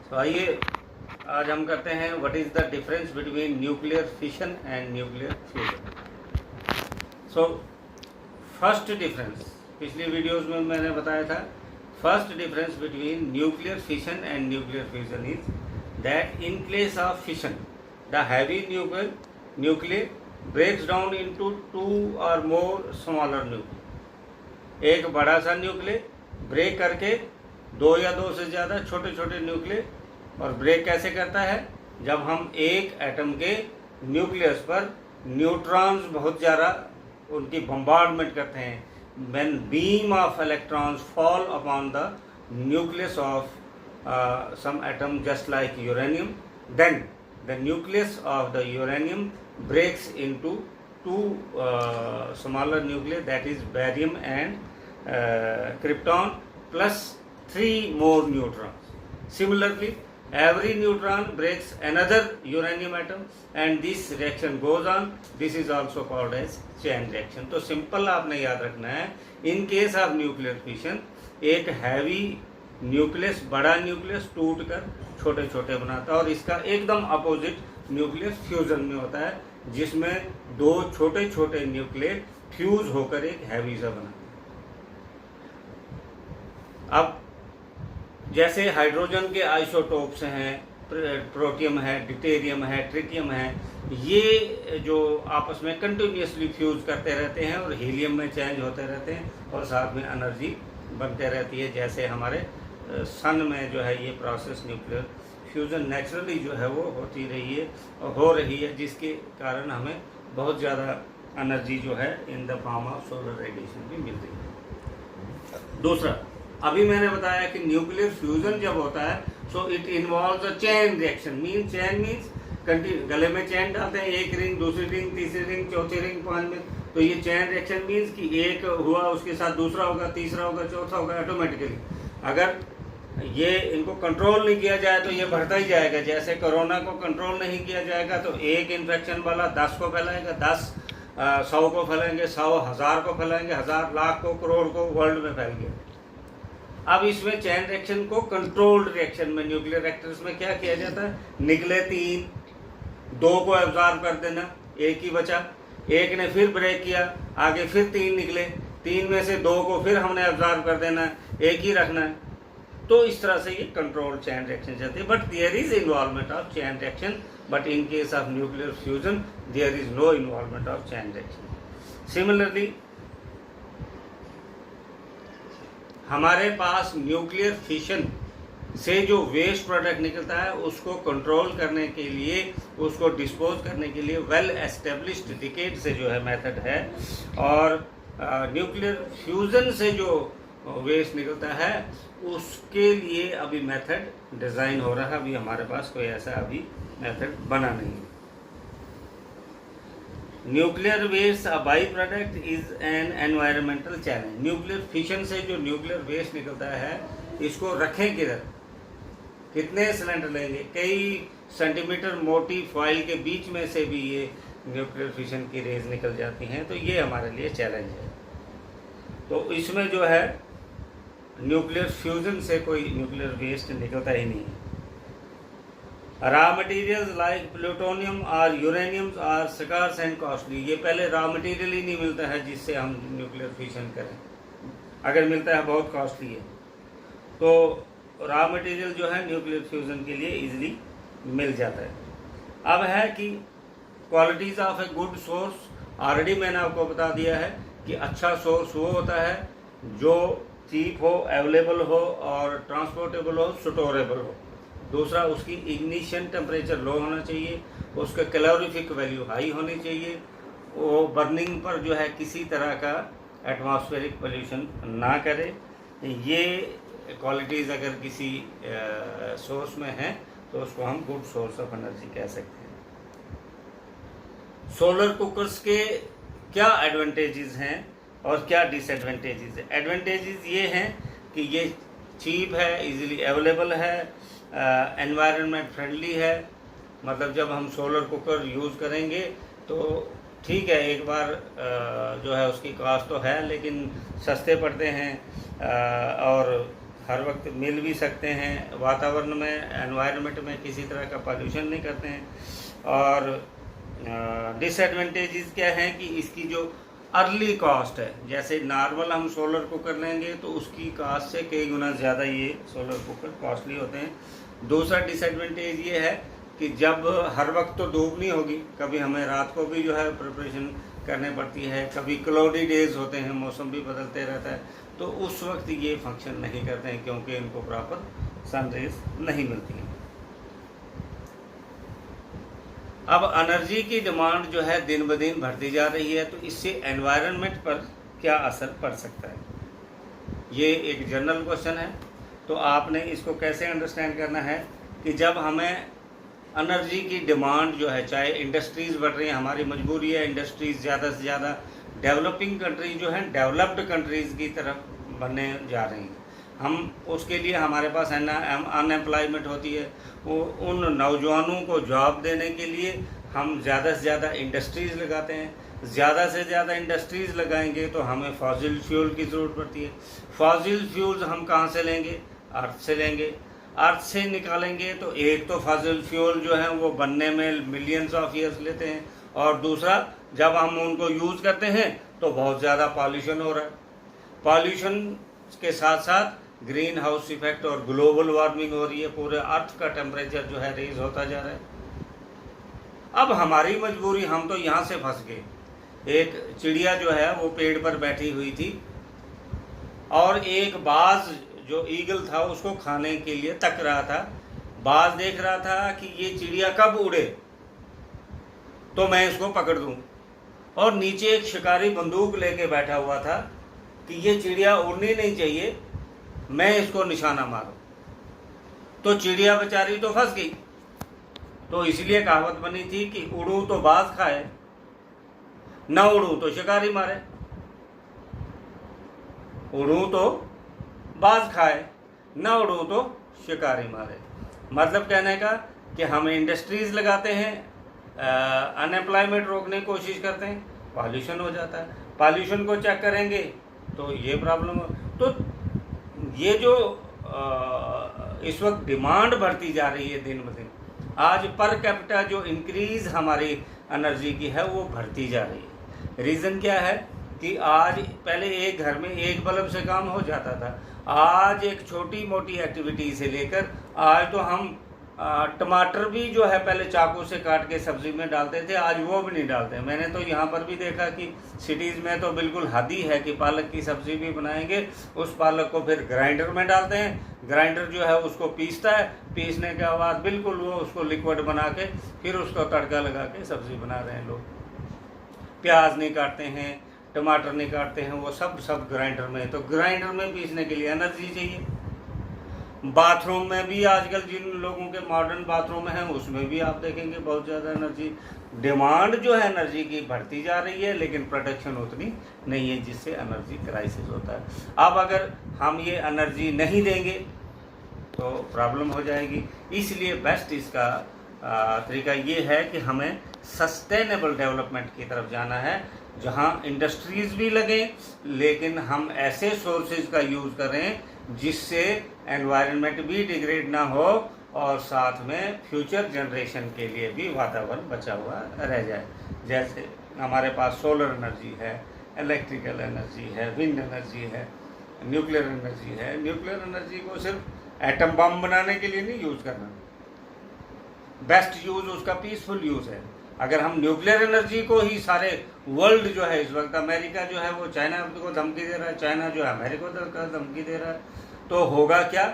तो आइए आज हम करते हैं what is the difference between nuclear fission and nuclear fusion. So first difference, पिछली वीडियोस में मैंने बताया था, first difference between nuclear fission and nuclear fusion is that in case of fission the heavy nuclear breaks down into two और more smaller nuclear. एक बड़ा सा nuclear break करके दो या दो से ज़्यादा छोटे छोटे न्यूक्लियर, और ब्रेक कैसे करता है? जब हम एक एटम के न्यूक्लियस पर न्यूट्रॉन्स बहुत ज़्यादा उनकी बम्बार्डमेंट करते हैं, when beam of electrons fall upon the nucleus of some atom just like uranium, then the nucleus of the uranium breaks into two smaller nuclei, that is barium and krypton, plus 3 more neutrons. Similarly, every neutron breaks another uranium atom and this reaction goes on. This is also called as chain reaction. तो simple आपने याद रखना है, इन case of nuclear fission एक heavy nucleus, बड़ा nucleus टूट कर छोटे छोटे बनाता है, और इसका एकदम अपोजिट न्यूक्लियर फ्यूजन में होता है, जिसमें दो छोटे छोटे न्यूक्लियर फ्यूज होकर एक हैवी सा बनाते हैं। अब जैसे हाइड्रोजन के आइसोटोप्स हैं, प्रोटियम है, ड्यूटेरियम है, ट्रिटियम है, ये जो आपस में कंटिन्यूसली फ्यूज करते रहते हैं और हीलियम में चेंज होते रहते हैं, और साथ में एनर्जी बनते रहती है। जैसे हमारे सन में जो है ये प्रोसेस न्यूक्लियर फ्यूजन नेचुरली जो है वो होती रही है और हो रही है, जिसके कारण हमें बहुत ज़्यादा एनर्जी जो है in the form of solar radiation भी मिल रही है। दूसरा, अभी मैंने बताया कि न्यूक्लियर फ्यूजन जब होता है so it involves a chain reaction. Chain means गले में चैन डालते हैं, एक रिंग, दूसरी रिंग, तीसरी रिंग, चौथी रिंग, 5 में, तो ये चेन रिएक्शन मीन्स कि एक हुआ उसके साथ दूसरा होगा, तीसरा होगा, चौथा होगा ऑटोमेटिकली। अगर ये इनको कंट्रोल नहीं किया जाए तो ये बढ़ता ही जाएगा। जैसे कोरोना को कंट्रोल नहीं किया जाएगा तो एक इन्फेक्शन वाला 10 को फैलाएगा, 10 100 को फैलाएंगे, 100 1000 को फैलाएंगे, 1000 लाख को, करोड़ को, वर्ल्ड में फैल गया। अब इसमें चैन रिएक्शन को कंट्रोल्ड रिएक्शन में न्यूक्लियर रिएक्टर्स में क्या किया जाता है? निकले 3, 2 को एब्जॉर्ब कर देना, एक ही बचा, एक ने फिर ब्रेक किया, आगे फिर 3 निकले, 3 में से 2 को फिर हमने एब्जॉर्ब कर देना, एक ही रखना है। तो इस तरह से ये कंट्रोल्ड चैन रिएक्शन चलती है। But there is involvement of chain reaction, but in case of nuclear fusion there is no involvement of chain reaction. Similarly हमारे पास न्यूक्लियर फिशन से जो वेस्ट प्रोडक्ट निकलता है उसको कंट्रोल करने के लिए, उसको डिस्पोज करने के लिए वेल एस्टेब्लिश्ड डिकेड से जो है मेथड है, और न्यूक्लियर फ्यूजन से जो वेस्ट निकलता है उसके लिए अभी मेथड डिज़ाइन हो रहा है। अभी हमारे पास कोई ऐसा अभी मेथड बना नहीं है। Nuclear waste a byproduct is an environmental challenge. Nuclear fission से जो न्यूक्लियर वेस्ट निकलता है इसको रखें किधर? कितने सिलेंडर लेंगे? कई सेंटीमीटर मोटी फॉइल के बीच में से भी ये न्यूक्लियर फिशन की रेज निकल जाती हैं, तो ये हमारे लिए चैलेंज है। तो इसमें जो है न्यूक्लियर फ्यूजन से कोई न्यूक्लियर वेस्ट निकलता ही नहीं है। रॉ मटेरियल्स लाइक प्लूटोनियम और uranium are scarce and costly. ये पहले रॉ मटेरियल ही नहीं मिलता है जिससे हम न्यूक्लियर फिशन करें, अगर मिलता है बहुत कॉस्टली है। तो रॉ मटेरियल जो है न्यूक्लियर फ्यूजन के लिए इजीली मिल जाता है। अब है कि qualities of a good source, already मैंने आपको बता दिया है कि अच्छा सोर्स वो होता है जो चीप हो, अवेलेबल हो और ट्रांसपोर्टेबल हो, स्टोरेबल हो। दूसरा, उसकी इग्निशन टेम्परेचर लो होना चाहिए, उसका कैलोरीफिक वैल्यू हाई होनी चाहिए, वो बर्निंग पर जो है किसी तरह का एटमॉस्फेरिक पोल्यूशन ना करे। ये क्वालिटीज़ अगर किसी सोर्स में हैं तो उसको हम गुड सोर्स ऑफ एनर्जी कह सकते हैं। सोलर कुकर्स के क्या एडवांटेजेस हैं और क्या डिसएडवांटेजेस हैं? एडवांटेजेस ये हैं कि ये चीप है, इजीली अवेलेबल है, एनवायरनमेंट फ्रेंडली है। मतलब जब हम सोलर कुकर यूज़ करेंगे तो ठीक है, एक बार जो है उसकी कॉस्ट तो है लेकिन सस्ते पड़ते हैं और हर वक्त मिल भी सकते हैं, वातावरण में, एनवायरनमेंट में किसी तरह का पॉल्यूशन नहीं करते हैं। और डिसएडवांटेजेस क्या हैं कि इसकी जो अर्ली कॉस्ट है, जैसे नॉर्मल हम सोलर कुकर लेंगे तो उसकी कॉस्ट से कई गुना ज़्यादा ये सोलर कुकर कॉस्टली होते हैं। दूसरा डिसएडवांटेज ये है कि जब हर वक्त तो धूप नहीं होगी, कभी हमें रात को भी जो है प्रिपरेशन करनी पड़ती है, कभी क्लाउडी डेज होते हैं, मौसम भी बदलते रहता है, तो उस वक्त ये फंक्शन नहीं करते हैं क्योंकि इनको प्रॉपर सनरेज नहीं मिलती हैं। अब एनर्जी की डिमांड जो है दिन ब दिन बढ़ती जा रही है, तो इससे एनवायरनमेंट पर क्या असर पड़ सकता है, ये एक जनरल क्वेश्चन है। तो आपने इसको कैसे अंडरस्टैंड करना है कि जब हमें एनर्जी की डिमांड जो है, चाहे इंडस्ट्रीज़ बढ़ रही हैं, हमारी मजबूरी है इंडस्ट्रीज़ ज़्यादा से ज़्यादा डेवलपिंग कंट्रीज जो हैं डेवलप्ड कंट्रीज़ की तरफ बनने जा रही हैं। हम उसके लिए हमारे पास अनएम्प्लॉयमेंट होती है, वो उन नौजवानों को जॉब देने के लिए हम ज़्यादा से ज़्यादा इंडस्ट्रीज़ लगाते हैं। ज़्यादा से ज़्यादा इंडस्ट्रीज़ लगाएंगे तो हमें फॉसिल फ्यूल की ज़रूरत पड़ती है। फॉसिल फ्यूल्स हम कहाँ से लेंगे? अर्थ से लेंगे। अर्थ से निकालेंगे तो एक तो फॉसिल फ्यूल जो है वो बनने में मिलियंस ऑफ ईयर्स लेते हैं, और दूसरा जब हम उनको यूज़ करते हैं तो बहुत ज़्यादा पॉल्यूशन हो रहा है। पॉल्यूशन के साथ साथ ग्रीन हाउस इफेक्ट और ग्लोबल वार्मिंग हो रही है, पूरे अर्थ का टेम्परेचर जो है रेज होता जा रहा है। अब हमारी मजबूरी, हम तो यहाँ से फंस गए। एक चिड़िया जो है वो पेड़ पर बैठी हुई थी और एक बाज जो ईगल था उसको खाने के लिए तक रहा था। बाज देख रहा था कि ये चिड़िया कब उड़े तो मैं इसको पकड़ दूं, और नीचे एक शिकारी बंदूक लेके बैठा हुआ था कि ये चिड़िया उड़नी नहीं चाहिए, मैं इसको निशाना मारूं। तो चिड़िया बेचारी तो फंस गई। तो इसलिए कहावत बनी थी कि उड़ूं तो बाज खाए, न उड़ूं तो शिकारी मारे। उड़ूं तो बाज खाए, न उड़ूं तो शिकारी मारे। मतलब कहने का कि हम इंडस्ट्रीज लगाते हैं, अनएम्प्लॉयमेंट रोकने की कोशिश करते हैं, पॉल्यूशन हो जाता है। पॉल्यूशन को चेक करेंगे तो ये प्रॉब्लम हो। तो ये जो इस वक्त डिमांड बढ़ती जा रही है दिन ब दिन, आज पर कैपिटा जो इंक्रीज हमारी एनर्जी की है वो बढ़ती जा रही है। रीज़न क्या है कि आज पहले एक घर में एक बल्ब से काम हो जाता था, आज एक छोटी मोटी एक्टिविटी से लेकर आज तो हम टमाटर भी जो है पहले चाकू से काट के सब्जी में डालते थे, आज वो भी नहीं डालते। मैंने तो यहाँ पर भी देखा कि सिटीज़ में तो बिल्कुल हद ही है कि पालक की सब्जी भी बनाएंगे, उस पालक को फिर ग्राइंडर में डालते हैं, ग्राइंडर जो है उसको पीसता है, पीसने के बाद बिल्कुल वो उसको लिक्विड बना के फिर उसको तड़का लगा के सब्ज़ी बना रहे हैं लोग। प्याज नहीं काटते हैं, टमाटर नहीं काटते हैं, वो सब ग्राइंडर में। तो ग्राइंडर में पीसने के लिए एनर्जी चाहिए। बाथरूम में भी आजकल जिन लोगों के मॉडर्न बाथरूम हैं उसमें भी आप देखेंगे बहुत ज़्यादा एनर्जी डिमांड जो है एनर्जी की बढ़ती जा रही है, लेकिन प्रोडक्शन उतनी नहीं है, जिससे एनर्जी क्राइसिस होता है। अब अगर हम ये एनर्जी नहीं देंगे तो प्रॉब्लम हो जाएगी। इसलिए बेस्ट इसका तरीका ये है कि हमें सस्टेनेबल डेवलपमेंट की तरफ जाना है, जहाँ इंडस्ट्रीज़ भी लगें लेकिन हम ऐसे सोर्सेज का यूज़ करें जिससे एनवायरनमेंट भी डिग्रेड ना हो और साथ में फ्यूचर जनरेशन के लिए भी वातावरण बचा हुआ रह जाए। जैसे हमारे पास सोलर एनर्जी है, इलेक्ट्रिकल एनर्जी है, विंड एनर्जी है, न्यूक्लियर एनर्जी है। न्यूक्लियर एनर्जी को सिर्फ एटम बम बनाने के लिए नहीं यूज़ करना, बेस्ट यूज़ उसका पीसफुल यूज़ है। अगर हम न्यूक्लियर एनर्जी को ही सारे वर्ल्ड जो है, इस वक्त अमेरिका जो है वो चाइना को धमकी दे रहा है, चाइना जो है अमेरिका को धमकी दे रहा है, तो होगा क्या